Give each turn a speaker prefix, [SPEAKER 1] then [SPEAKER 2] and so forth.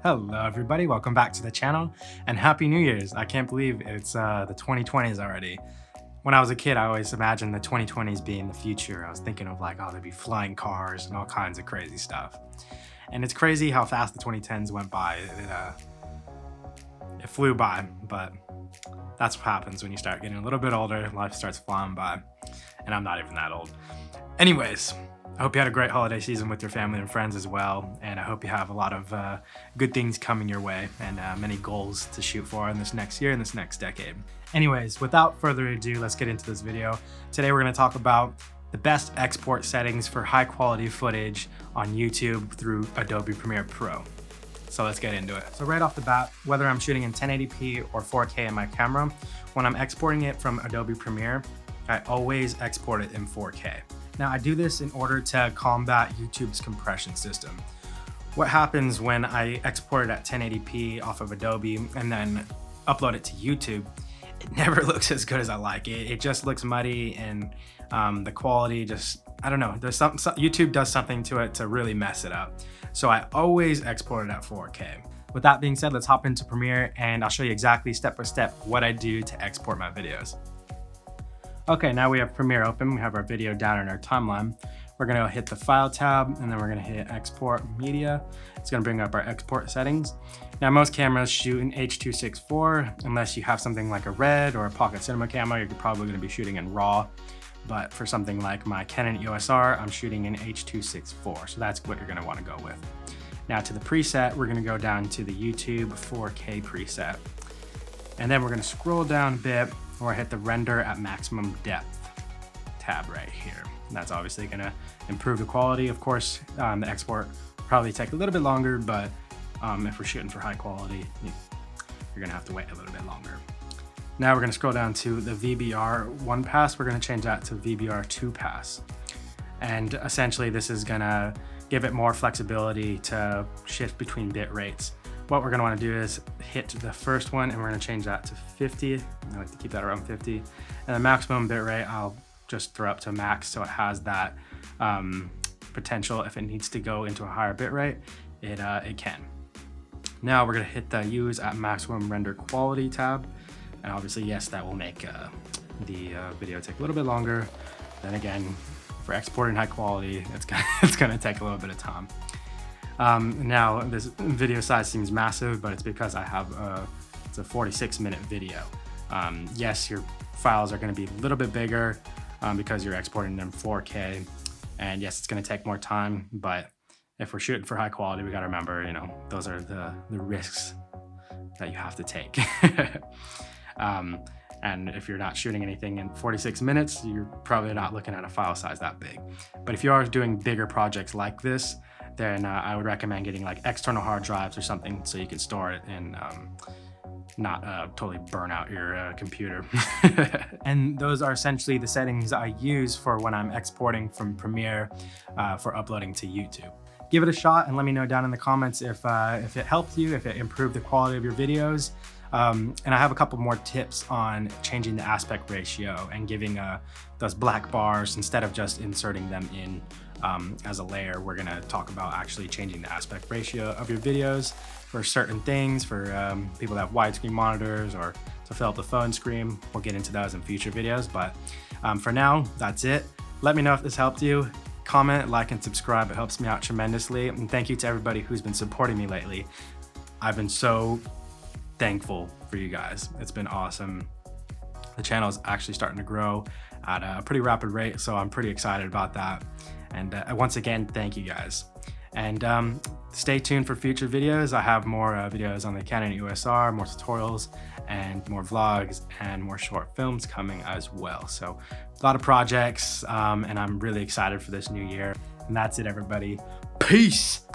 [SPEAKER 1] Hello everybody, welcome back to the channel and Happy New Year's. I can't believe it's the 2020s already. When I was a kid, I always imagined the 2020s being the future. I was thinking of like, oh, there'd be flying cars and all kinds of crazy stuff. And it's crazy how fast the 2010s went by. It flew by, but that's what happens when you start getting a little bit older. Life starts flying by, and I'm not even that old. Anyways, I hope you had a great holiday season with your family and friends as well, and I hope you have a lot of good things coming your way and many goals to shoot for in this next year and this next decade. Anyways, without further ado, let's get into this video. Today we're going to talk about the best export settings for high quality footage on YouTube through Adobe Premiere Pro. So let's get into it. So right off the bat, whether I'm shooting in 1080p or 4K in my camera, when I'm exporting it from Adobe Premiere, I always export it in 4K. Now I do this in order to combat YouTube's compression system. What happens when I export it at 1080p off of Adobe and then upload it to YouTube, it never looks as good as I like it. It just looks muddy and the quality just, I don't know, YouTube does something to it to really mess it up. So I always export it at 4K. With that being said, let's hop into Premiere and I'll show you exactly step by step what I do to export my videos. Okay, now we have Premiere open. We have our video down in our timeline. We're gonna hit the File tab, and then we're gonna hit Export Media. It's gonna bring up our export settings. Now, most cameras shoot in H.264, unless you have something like a Red or a Pocket Cinema camera, you're probably gonna be shooting in RAW. But for something like my Canon EOS R, I'm shooting in H.264, so that's what you're gonna wanna go with. Now to the preset, we're gonna go down to the YouTube 4K preset. And then we're gonna scroll down a bit, or hit the render at maximum depth tab right here. And that's obviously gonna improve the quality. Of course, the export will probably take a little bit longer, but if we're shooting for high quality, you're gonna have to wait a little bit longer. Now we're gonna scroll down to the VBR 1 pass. We're gonna change that to VBR 2 pass. And essentially this is gonna give it more flexibility to shift between bit rates. What we're gonna wanna do is hit the first one and we're gonna change that to 50. I like to keep that around 50. And the maximum bitrate, I'll just throw up to max so it has that potential. If it needs to go into a higher bitrate, it can. Now we're gonna hit the use at maximum render quality tab. And obviously, yes, that will make the video take a little bit longer. Then again, for exporting high quality, it's gonna take a little bit of time. Now this video size seems massive, but it's because I have it's a 46-minute video. Yes, your files are going to be a little bit bigger because you're exporting them 4K, and yes, it's going to take more time. But if we're shooting for high quality, we got to remember, those are the risks that you have to take. And if you're not shooting anything in 46 minutes, you're probably not looking at a file size that big. But if you are doing bigger projects like this, then I would recommend getting like external hard drives or something so you can store it and not totally burn out your computer. And those are essentially the settings I use for when I'm exporting from Premiere for uploading to YouTube. Give it a shot and let me know down in the comments if it helped you, if it improved the quality of your videos. And I have a couple more tips on changing the aspect ratio and giving those black bars instead of just inserting them in as a layer. We're gonna talk about actually changing the aspect ratio of your videos for certain things, for people that have widescreen monitors or to fill up the phone screen. We'll get into those in future videos, but for now, that's it. Let me know if this helped you. Comment, like, and subscribe. It helps me out tremendously. And thank you to everybody who's been supporting me lately. I've been so thankful for you guys. It's been awesome. The channel is actually starting to grow at a pretty rapid rate, so I'm pretty excited about that. And once again, thank you guys. And stay tuned for future videos. I have more videos on the Canon EOS R, more tutorials, and more vlogs, and more short films coming as well. So a lot of projects, and I'm really excited for this new year. And that's it, everybody. Peace!